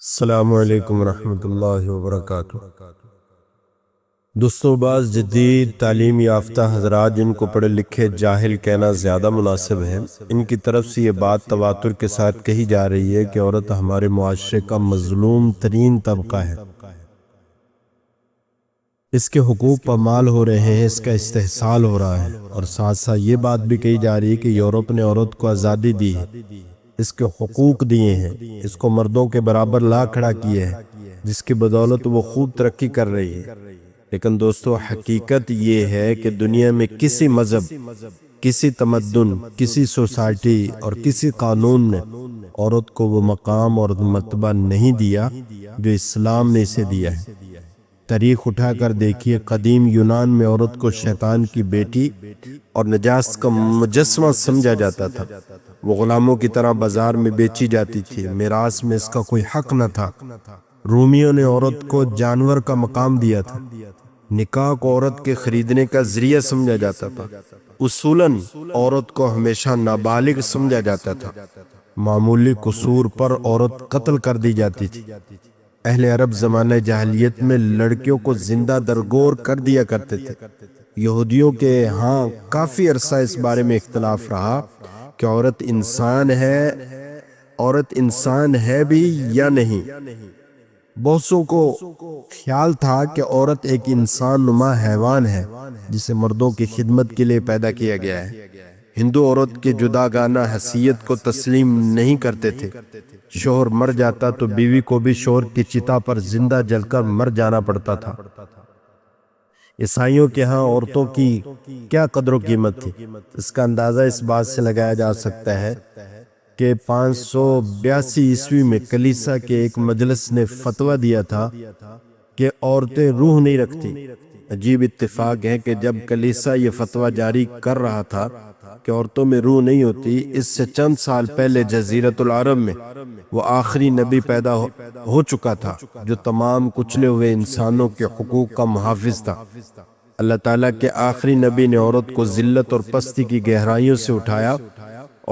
السلام علیکم ورحمۃ اللہ وبرکاتہ۔ دوستوں، بعض جدید تعلیم یافتہ حضرات جن کو پڑھے لکھے جاہل کہنا زیادہ مناسب ہے، ان کی طرف سے یہ بات تواتر کے ساتھ کہی جا رہی ہے کہ عورت ہمارے معاشرے کا مظلوم ترین طبقہ ہے، اس کے حقوق پامال ہو رہے ہیں، اس کا استحصال ہو رہا ہے، اور ساتھ ساتھ یہ بات بھی کہی جا رہی ہے کہ یورپ نے عورت کو آزادی دی ہے، اس کے حقوق دیے ہیں، اس کو مردوں کے برابر لا کھڑا کیے ہیں، جس کی بدولت وہ خوب ترقی کر رہی ہے۔ لیکن دوستو، حقیقت یہ ہے کہ دنیا میں کسی مذہب، کسی تمدن، کسی سوسائٹی اور کسی قانون نے عورت کو وہ مقام اور مرتبہ نہیں دیا جو اسلام نے اسے دیا ہے۔ تاریخ اٹھا کر دیکھیے، قدیم یونان میں عورت کو شیطان کی بیٹی اور نجاست کا مجسمہ سمجھا جاتا تھا۔ وہ غلاموں کی طرح بازار میں بیچی جاتی تھی، میراث میں اس کا کوئی حق نہ تھا۔ رومیوں نے عورت کو جانور کا مقام دیا تھا، نکاح کو عورت کے خریدنے کا ذریعہ سمجھا جاتا تھا، اصولاً عورت کو ہمیشہ نابالغ سمجھا جاتا تھا، معمولی قصور پر عورت قتل کر دی جاتی تھی۔ اہل عرب زمانہ جاہلیت میں لڑکیوں کو زندہ درگور کر دیا کرتے تھے۔ یہودیوں کے ہاں کافی عرصہ اس بارے میں اختلاف رہا کہ عورت انسان ہے بھی یا نہیں۔ بہتوں کو خیال تھا کہ عورت ایک انسان نما حیوان ہے جسے مردوں کی خدمت کے لیے پیدا کیا گیا ہے۔ ہندو عورت کے جداگانہ حیثیت کو تسلیم نہیں کرتے تھے۔ شوہر مر جاتا تو بیوی کو بھی شوہر کی چتا پر زندہ جل کر مر جانا پڑتا تھا۔ عیسائیوں کے ہاں عورتوں کی کیا قدر و قیمت تھی، اس کا اندازہ اس بات سے لگایا جا سکتا ہے کہ 582 عیسوی میں کلیسا کے ایک مجلس نے فتویٰ دیا تھا کہ عورتیں روح نہیں رکھتی۔ عجیب اتفاق ہے کہ جب کلیسا یہ فتویٰ جاری کر رہا تھا کہ عورتوں میں روح نہیں ہوتی، اس سے چند سال پہلے جزیرۃ العرب میں وہ آخری نبی پیدا ہو چکا تھا جو تمام کچلے ہوئے انسانوں کے حقوق کا محافظ تھا۔ اللہ تعالیٰ کے آخری نبی نے عورت کو ذلت اور پستی کی گہرائیوں سے اٹھایا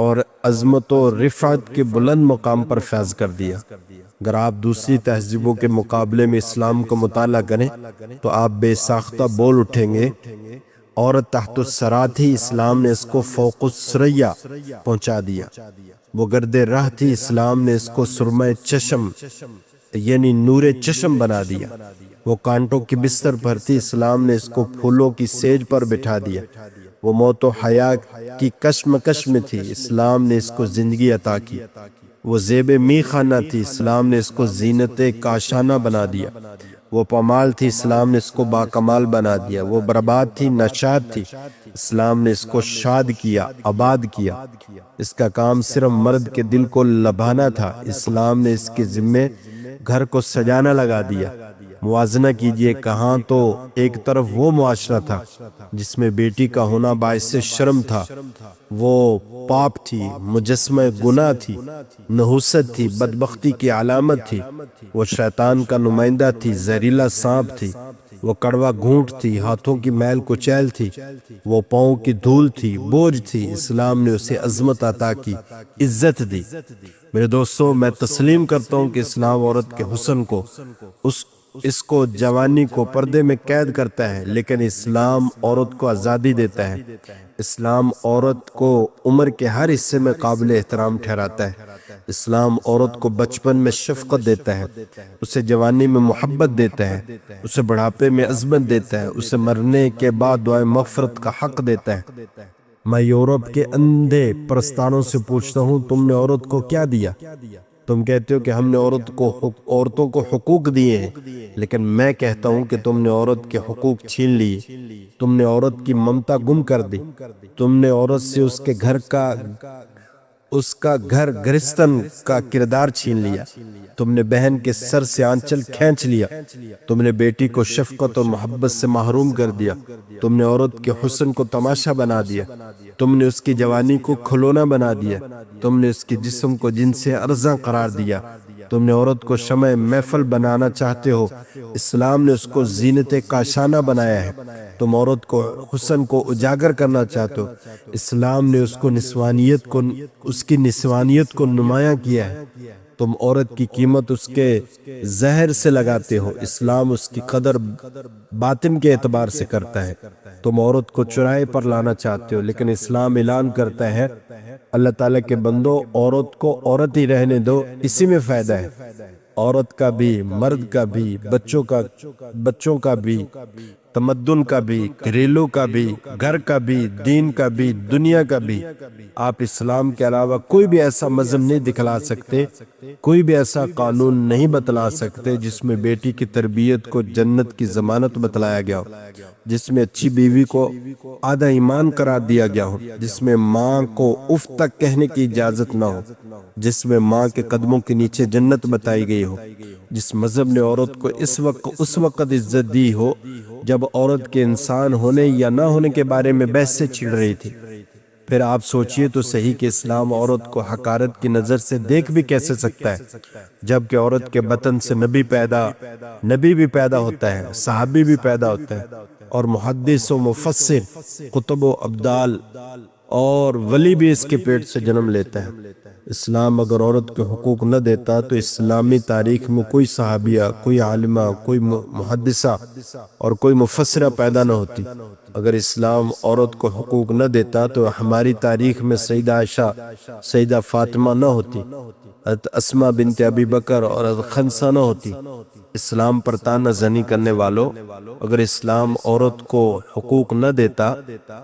اور عظمت و رفعت کے بلند مقام پر فیض کر دیا۔ اگر آپ دوسری تہذیبوں کے مقابلے میں اسلام کو مطالعہ کریں تو آپ بے ساختہ بول اٹھیں گے، عورت تحت الثری تھی، اسلام نے اس کو فوق الثریا پہنچا دیا۔ وہ گرد راہ تھی، اسلام نے اس کو سرمہ چشم یعنی نور چشم بنا دیا۔ وہ کانٹوں کی بستر پر تھی، اسلام نے اس کو پھولوں کی سیج پر بٹھا دیا۔ وہ موت و حیا کی کشمکش میں تھی، اسلام نے اس کو زندگی عطا کی۔ وہ زیب میخانہ تھی، اسلام نے اس کو زینت کاشانہ بنا دیا۔ وہ پامال تھی، اسلام نے اس کو باکمال بنا دیا۔ وہ برباد تھی، نشاد تھی، اسلام نے اس کو شاد کیا، آباد کیا۔ اس کا کام صرف مرد کے دل کو لبھانا تھا، اسلام نے اس کے ذمے گھر کو سجانا لگا دیا۔ موازنہ کیجئے، کہاں تو ایک طرف وہ معاشرہ تھا جس میں بیٹی کا ہونا باعث شرم تھا، وہ پاپ تھی، مجسمہ گناہ تھی، نحوست تھی، بدبختی کی علامت تھی، وہ شیطان کا نمائندہ تھی، زہریلا سانپ تھی، وہ کڑوا گھونٹ تھی، ہاتھوں کی میل کچیل تھی، وہ پاؤں کی دھول تھی، بوجھ تھی، اسلام نے اسے عظمت عطا کی، عزت دی۔ میرے دوستو، میں تسلیم کرتا ہوں کہ اسلام عورت کے حسن کو، اس کو جوانی کو پردے میں قید کرتا ہے، لیکن اسلام عورت کو آزادی دیتا ہے۔ اسلام عورت کو عمر کے ہر حصے میں قابل احترام ٹھہراتا ہے۔ اسلام عورت کو بچپن میں شفقت دیتا ہے، اسے جوانی میں محبت دیتا ہے، اسے بڑھاپے میں عظمت دیتا ہے، اسے مرنے کے بعد دعائے مغفرت کا حق دیتا ہے۔ میں یورپ کے اندھے پرستاروں سے پوچھتا ہوں، تم نے عورت کو کیا دیا؟ تم کہتے ہو کہ ہم نے عورتوں کو حقوق دیے ہیں، لیکن میں کہتا ہوں کہ تم نے عورت کے حقوق چھین لیے۔ تم نے عورت کی ممتا گم کر دی، تم نے عورت سے اس کا گھر گرستن کا کردار چھین لیا، تم نے بہن کے سر سے آنچل کھینچ لیا، تم نے بیٹی کو شفقت اور محبت سے محروم کر دیا، تم نے عورت کے حسن کو تماشا بنا دیا، تم نے اس کی جوانی کو کھلونا بنا دیا، تم نے اس کے جسم کو جن سے ارزاں قرار دیا، تم نے عورت کو شمع محفل بنانا چاہتے ہو، اسلام نے اس کو زینت کاشانہ بنایا ہے۔ تم عورت کو حسن کو اجاگر کرنا چاہتے ہو، اسلام نے اس کی نسوانیت کو نمایاں کیا ہے۔ تم عورت کی قیمت اس کے زہر سے لگاتے ہو، اسلام اس کی قدر باطن کے اعتبار سے کرتا ہے۔ تم عورت کو چوراہے پر لانا چاہتے ہو، لیکن اسلام اعلان کرتا ہے اللہ تعالیٰ کے بندو عورت کو عورت ہی رہنے دو، اسی میں فائدہ ہے۔ عورت کا بھی، مرد کا بھی، بچوں کا بھی، تمدن کا بھی، گھریلو کا بھی، گھر کا بھی، دین کا بھی، دنیا کا بھی، آپ اسلام کے علاوہ کوئی بھی ایسا مذہب نہیں دکھلا سکتے، کوئی بھی ایسا قانون نہیں بتلا سکتے جس میں بیٹی کی تربیت کو جنت کی ضمانت بتلایا گیا ہو، جس میں اچھی بیوی کو آدھا ایمان قرار دیا گیا ہو، جس میں ماں کو اف تک کہنے کی اجازت نہ ہو، جس میں ماں کے قدموں کے نیچے جنت بتائی گئی ہو، جس مذہب نے عورت کو اس وقت عزت دی ہو جب عورت کے انسان ہونے یا نہ ہونے کے بارے میں بحثیں چھڑ رہی تھی۔ پھر آپ سوچئے تو صحیح کہ اسلام عورت کو حقارت کی نظر سے دیکھ بھی کیسے سکتا ہے، جبکہ عورت کے بطن سے نبی بھی پیدا ہوتا ہے، صحابی بھی پیدا ہوتا ہے، اور محدث و مفسر، کتب و ابدال اور ولی بھی اس کے پیٹ سے جنم لیتا ہے۔ اسلام اگر عورت کے حقوق نہ دیتا تو اسلامی تاریخ میں کوئی صحابیہ، کوئی عالمہ، کوئی محدثہ اور کوئی مفسرہ پیدا نہ ہوتی۔ اگر اسلام عورت کو حقوق نہ دیتا تو ہماری تاریخ میں سیدہ عائشہ، سیدہ فاطمہ نہ ہوتی، حضرت اسماء بنت ابی بکر اور حضرت خنسہ نہ ہوتی۔ اسلام پر طعنہ زنی کرنے والوں، اگر اسلام عورت کو حقوق نہ دیتا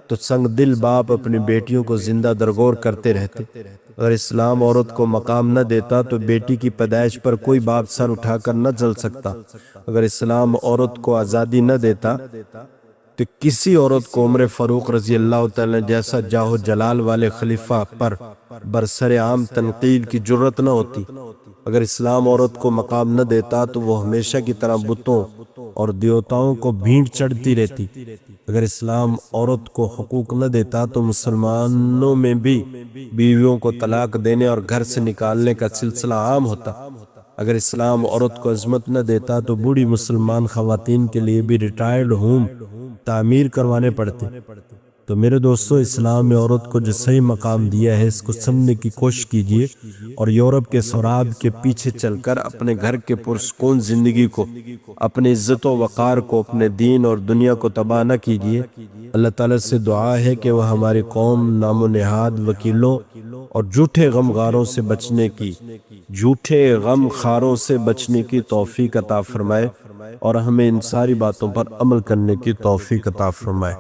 تو سنگ دل باپ اپنی بیٹیوں کو زندہ درگور کرتے رہتے۔ اگر اسلام عورت کو مقام نہ دیتا تو بیٹی کی پیدائش پر کوئی باپ سر اٹھا کر نہ چل سکتا۔ اگر اسلام عورت کو آزادی نہ دیتا تو کسی عورت کو عمر فاروق رضی اللہ تعالیٰ جیسا جاہ و جلال والے خلیفہ پر برسر عام تنقید کی جرت نہ ہوتی۔ اگر اسلام عورت کو مقام نہ دیتا تو وہ ہمیشہ کی طرح بتوں اور دیوتاؤں کو بھینٹ چڑھتی رہتی۔ اگر اسلام عورت کو حقوق نہ دیتا تو مسلمانوں میں بھی بیویوں کو طلاق دینے اور گھر سے نکالنے کا سلسلہ عام ہوتا۔ اگر اسلام عورت کو عظمت نہ دیتا تو بوڑھی مسلمان خواتین کے لیے بھی ریٹائرڈ ہوم تعمیر کروانے پڑتے۔ تو میرے دوستو، اسلام میں عورت کو جو صحیح مقام دیا ہے اس کو سمجھنے کی کوشش کیجئے، اور یورپ کے سراب کے پیچھے چل کر اپنے گھر کے پرسکون زندگی کو، اپنے عزت و وقار کو، اپنے دین اور دنیا کو تباہ نہ کیجئے۔ اللہ تعالیٰ سے دعا ہے کہ وہ ہماری قوم نام و نہاد وکیلوں اور جھوٹے غم خاروں سے بچنے کی توفیق عطا فرمائے، اور ہمیں ان ساری باتوں پر عمل کرنے کی توفیق عطا فرمائے۔